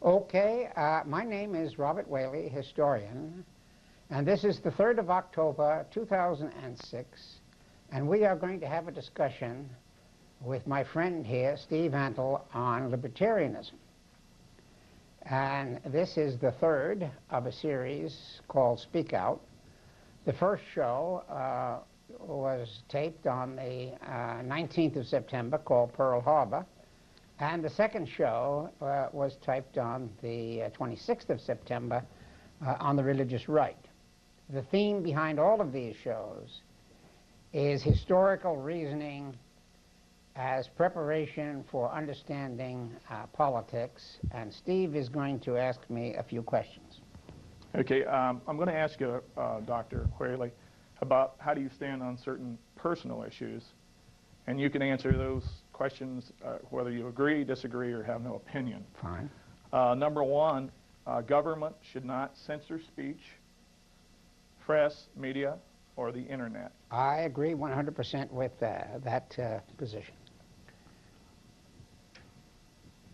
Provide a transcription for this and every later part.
Okay, my name is Robert Whaley, historian, and this is the 3rd of October, 2006, and we are going to have a discussion with my friend here, Steve Antle, on libertarianism. And this is the third of a series called Speakout. The first show was taped on the 19th of September, called Pearl Harbor. And the second show was typed on the 26th of September on the religious right. The theme behind all of these shows is historical reasoning as preparation for understanding politics. And Steve is going to ask me a few questions. Okay, I'm going to ask you, Dr. Whaley, about how do you stand on certain personal issues. And you can answer those questions whether you agree, disagree, or have no opinion. Fine. Number one, government should not censor speech, press, media, or the internet. I agree 100% with that position.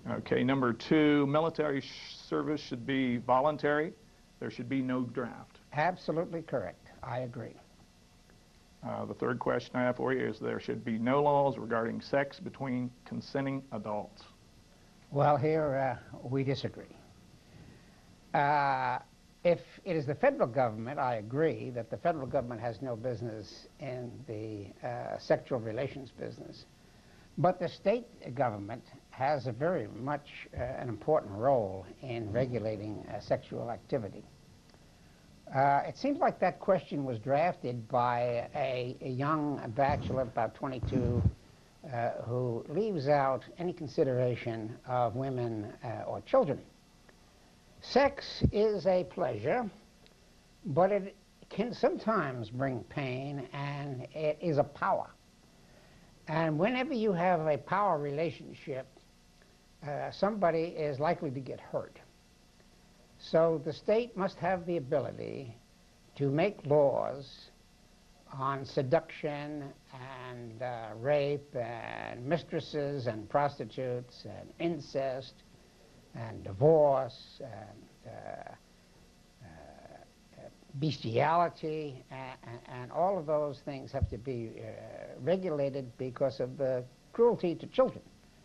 Okay, number two, military service should be voluntary. There should be no draft. Absolutely correct. I agree. The third question I have for you is there should be no laws regarding sex between consenting adults. Well, here we disagree. If it is the federal government, I agree that the federal government has no business in the sexual relations business. But the state government has a very much an important role in regulating sexual activity. It seems like that question was drafted by a young bachelor, about 22, who leaves out any consideration of women or children. Sex is a pleasure, but it can sometimes bring pain, and it is a power. And whenever you have a power relationship, somebody is likely to get hurt. So the state must have the ability to make laws on seduction and rape and mistresses and prostitutes and incest and divorce and bestiality, and all of those things have to be regulated because of the cruelty to children.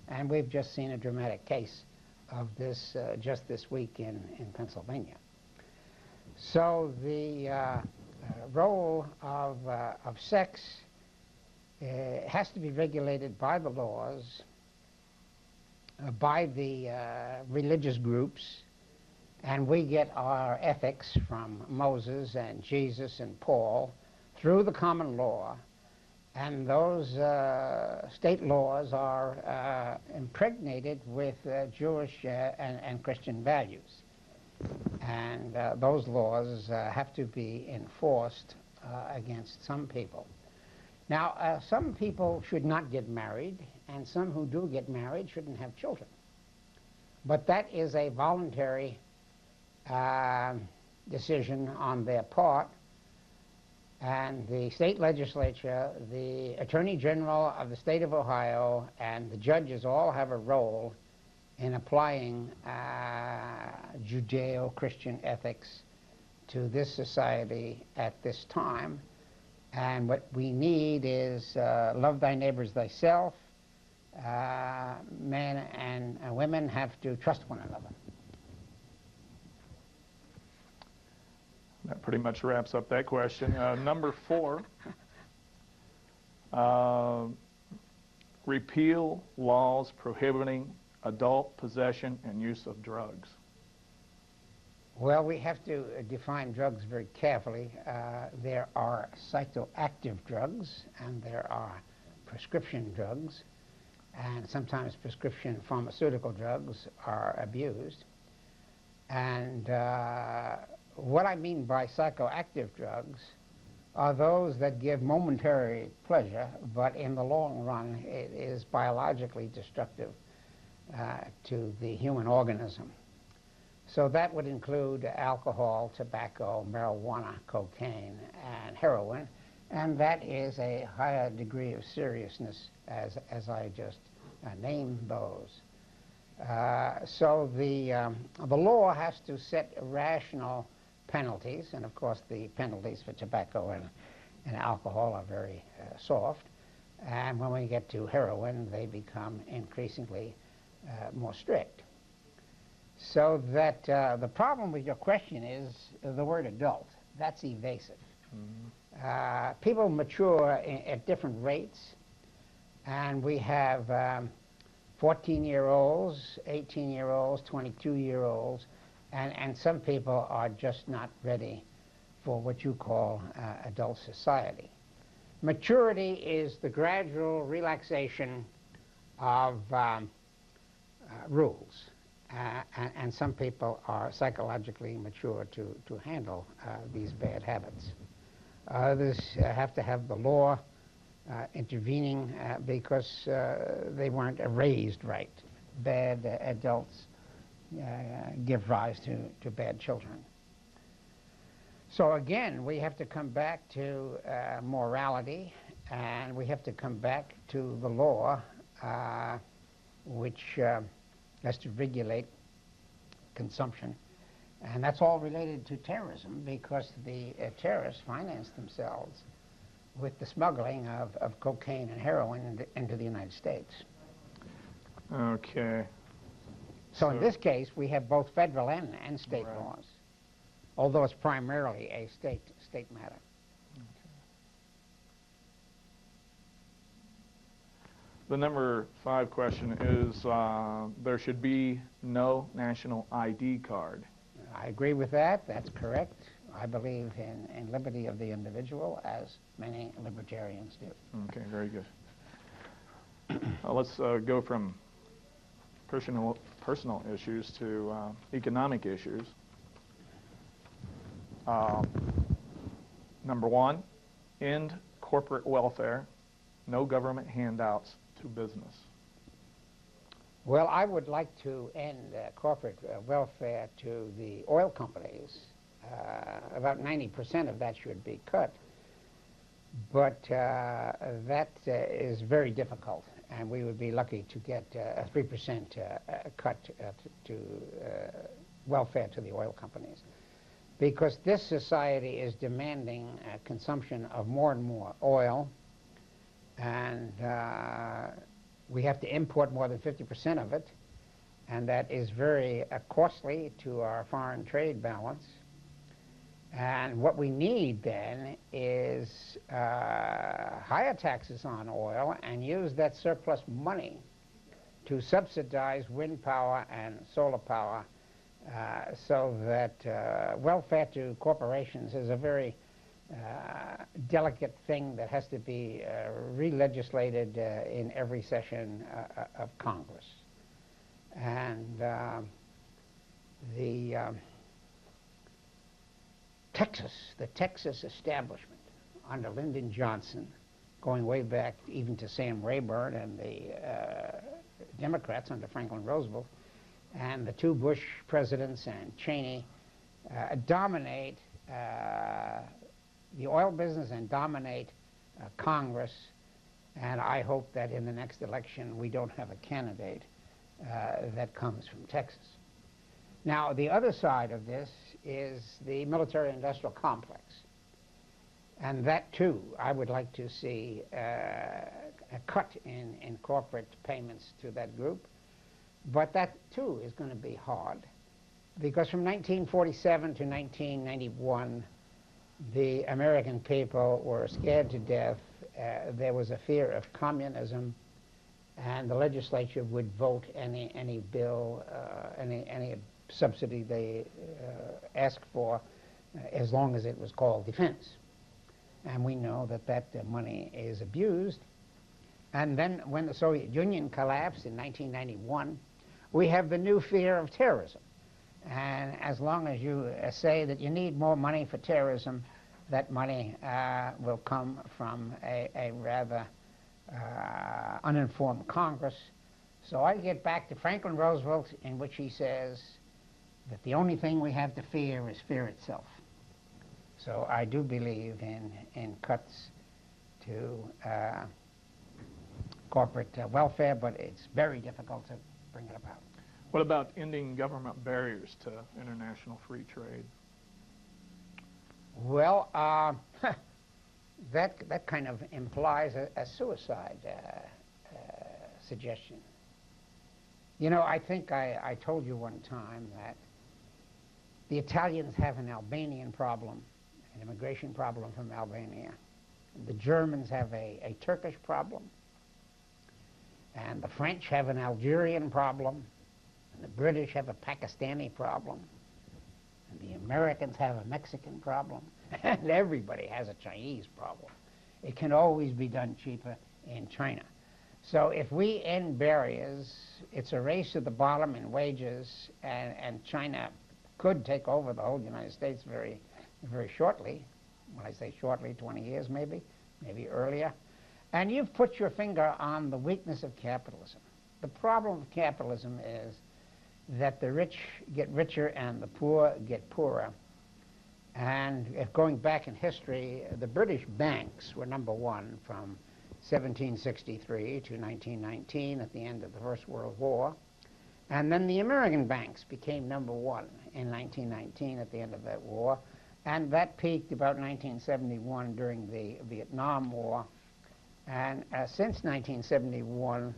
And we've just seen a dramatic case of this just this week in Pennsylvania. So the role of sex has to be regulated by the laws, by the religious groups, and we get our ethics from Moses and Jesus and Paul through the common law. And those state laws are impregnated with Jewish and Christian values. And those laws have to be enforced against some people. Now, some people should not get married, and some who do get married shouldn't have children. But that is a voluntary decision on their part. And the state legislature, the Attorney General of the state of Ohio, and the judges all have a role in applying Judeo-Christian ethics to this society at this time. And what we need is love thy neighbor as thyself. Men and women have to trust one another. That pretty much wraps up that question. Number four, repeal laws prohibiting adult possession and use of drugs. Well, we have to define drugs very carefully. There are psychoactive drugs, and there are prescription drugs, and sometimes prescription pharmaceutical drugs are abused. And what I mean by psychoactive drugs are those that give momentary pleasure, but in the long run it is biologically destructive to the human organism. So that would include alcohol, tobacco, marijuana, cocaine, and heroin, and that is a higher degree of seriousness as I just named those. So the law has to set rational penalties, and of course the penalties for tobacco and alcohol are very soft. And when we get to heroin, they become increasingly more strict. So that the problem with your question is the word adult. That's evasive. Mm-hmm. People mature at different rates, and we have 14-year-olds, 18-year-olds, 22-year-olds, and some people are just not ready for what you call adult society. Maturity is the gradual relaxation of rules, and some people are psychologically mature to handle these bad habits. Others have to have the law intervening because they weren't raised right. Bad adults give rise to bad children. So again, we have to come back to morality, and we have to come back to the law, which has to regulate consumption. And that's all related to terrorism, because the terrorists finance themselves with the smuggling of cocaine and heroin into the United States. Okay. So in this case, we have both federal and state laws, although it's primarily a state matter. Okay. The number 5 question is, there should be no national ID card. I agree with that. That's correct. I believe in liberty of the individual, as many libertarians do. Okay, very good. Let's go from personal issues to economic issues. Number 1, end corporate welfare, no government handouts to business. Well, I would like to end corporate welfare to the oil companies. About 90% of that should be cut. But that is very difficult, and we would be lucky to get a 3% cut to welfare to the oil companies. Because this society is demanding consumption of more and more oil, and we have to import more than 50% of it, and that is very costly to our foreign trade balance. And what we need then is higher taxes on oil, and use that surplus money to subsidize wind power and solar power, so that welfare to corporations is a very delicate thing that has to be re-legislated in every session of Congress. And the Texas establishment under Lyndon Johnson, going way back even to Sam Rayburn and the Democrats under Franklin Roosevelt, and the 2 Bush presidents and Cheney, dominate the oil business and dominate Congress. And I hope that in the next election we don't have a candidate that comes from Texas. Now, the other side of this is the military-industrial complex. And that, too, I would like to see a cut in corporate payments to that group. But that, too, is going to be hard. Because from 1947 to 1991, the American people were scared to death. There was a fear of communism, and the legislature would vote any bill, any subsidy they asked for, as long as it was called defense. And we know that that money is abused. And then when the Soviet Union collapsed in 1991, we have the new fear of terrorism. And as long as you say that you need more money for terrorism, that money will come from a rather uninformed Congress. So I get back to Franklin Roosevelt, in which he says that the only thing we have to fear is fear itself. So I do believe in cuts to corporate welfare, but it's very difficult to bring it about. What about ending government barriers to international free trade? Well, that kind of implies a suicide suggestion. You know, I think I told you one time that the Italians have an Albanian problem, an immigration problem from Albania. The Germans have a Turkish problem. And the French have an Algerian problem. And the British have a Pakistani problem. And the Americans have a Mexican problem. And everybody has a Chinese problem. It can always be done cheaper in China. So if we end barriers, it's a race to the bottom in wages, and China could take over the whole United States very, very shortly. When I say shortly, 20 years maybe earlier. And you've put your finger on the weakness of capitalism. The problem of capitalism is that the rich get richer and the poor get poorer. And if going back in history, the British banks were number one from 1763 to 1919 at the end of the First World War. And then the American banks became number one in 1919 at the end of that war. And that peaked about 1971 during the Vietnam War. And since 1971,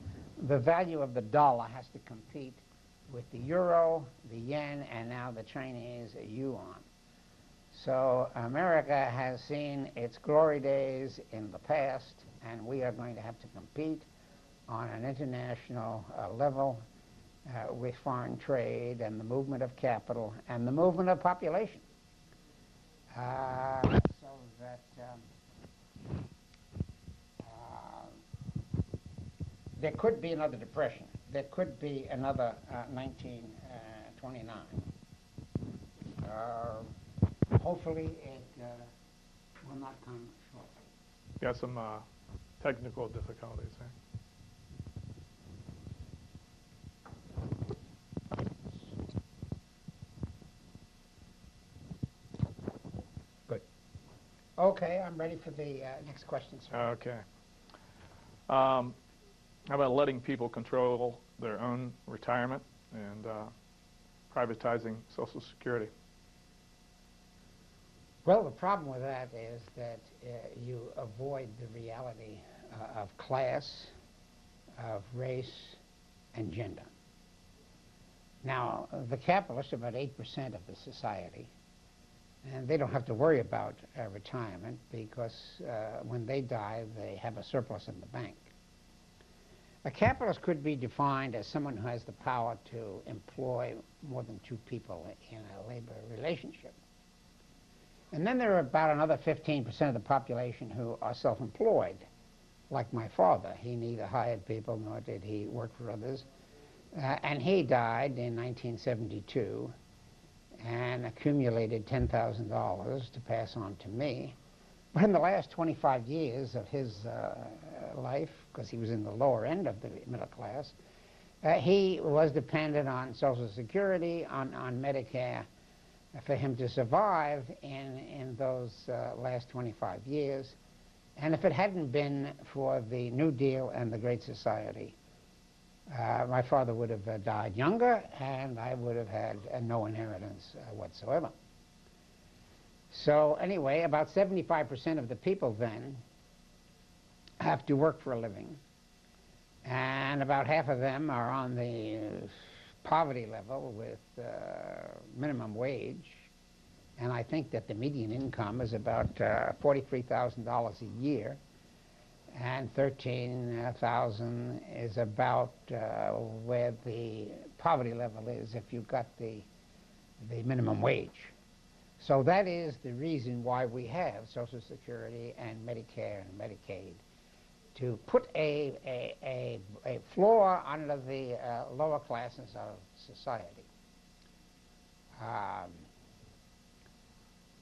the value of the dollar has to compete with the euro, the yen, and now the Chinese yuan. So America has seen its glory days in the past, and we are going to have to compete on an international level with foreign trade and the movement of capital and the movement of population. So that there could be another depression. There could be another 1929. Hopefully it will not come shortly. Got some technical difficulties there. Good. Okay, I'm ready for the next question, sir. Okay. How about letting people control their own retirement and privatizing Social Security? Well, the problem with that is that you avoid the reality of class, of race, and gender. Now, the capitalists are about 8% of the society, and they don't have to worry about retirement because when they die, they have a surplus in the bank. A capitalist could be defined as someone who has the power to employ more than two people in a labor relationship. And then there are about another 15% of the population who are self-employed, like my father. He neither hired people nor did he work for others. And he died in 1972 and accumulated $10,000 to pass on to me. But in the last 25 years of his life, because he was in the lower end of the middle class, he was dependent on Social Security, on Medicare, for him to survive in those last 25 years. And if it hadn't been for the New Deal and the Great Society, my father would have died younger, and I would have had no inheritance whatsoever. So anyway, about 75% of the people then have to work for a living, and about half of them are on the poverty level with minimum wage, and I think that the median income is about $43,000 a year, and $13,000 is about where the poverty level is if you've got the minimum wage. So that is the reason why we have Social Security and Medicare and Medicaid, to put a floor under the lower classes of society.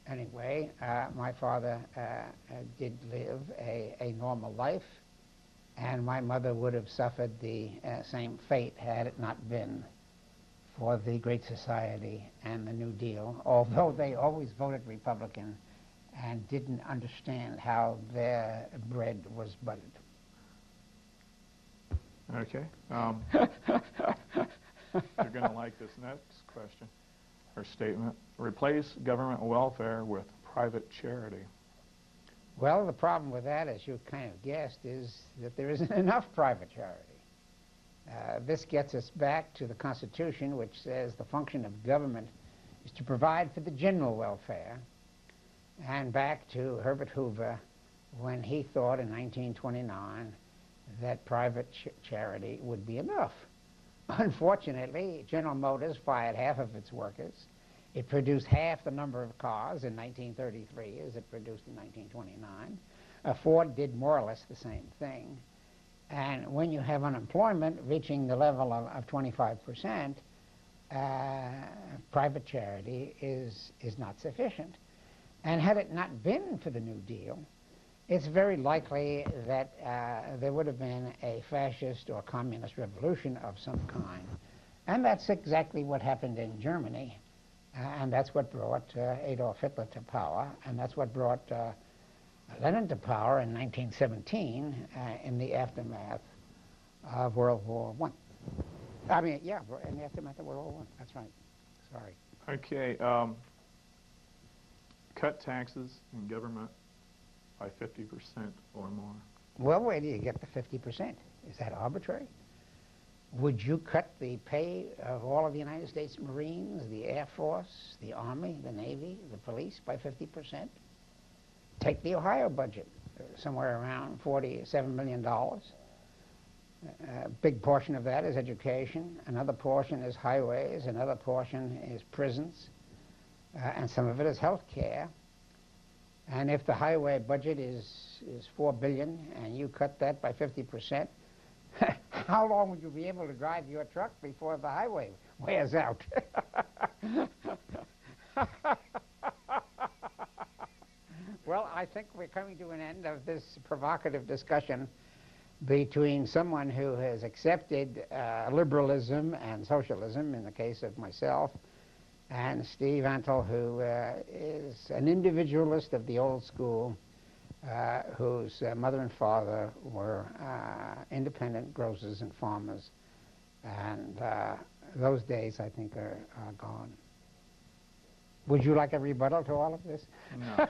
Anyway, my father did live a normal life, and my mother would have suffered the same fate had it not been for the Great Society and the New Deal, although they always voted Republican and didn't understand how their bread was buttered. Okay. You're going to like this next question or statement. Replace government welfare with private charity. Well, the problem with that, as you kind of guessed, is that there isn't enough private charity. This gets us back to the Constitution, which says the function of government is to provide for the general welfare, and back to Herbert Hoover when he thought in 1929 that private charity would be enough. Unfortunately, General Motors fired half of its workers. It produced half the number of cars in 1933 as it produced in 1929. Ford did more or less the same thing. And when you have unemployment reaching the level of 25%, private charity is not sufficient. And had it not been for the New Deal, it's very likely that there would have been a fascist or communist revolution of some kind. And that's exactly what happened in Germany. And that's what brought Adolf Hitler to power. And that's what brought Lenin to power in 1917 in the aftermath of World War I. I mean, yeah, in the aftermath of World War I. That's right. Sorry. Okay. Cut taxes in government by 50% or more. Well, where do you get the 50%? Is that arbitrary? Would you cut the pay of all of the United States Marines, the Air Force, the Army, the Navy, the police by 50%? Take the Ohio budget, somewhere around $47 million. A big portion of that is education. Another portion is highways. Another portion is prisons. And some of it is health care. And if the highway budget is $4 billion and you cut that by 50%, how long would you be able to drive your truck before the highway wears out? Well, I think we're coming to an end of this provocative discussion between someone who has accepted liberalism and socialism, in the case of myself, and Steve Antle, who is an individualist of the old school, whose mother and father were independent grocers and farmers. And those days, I think, are gone. Would you like a rebuttal to all of this? No.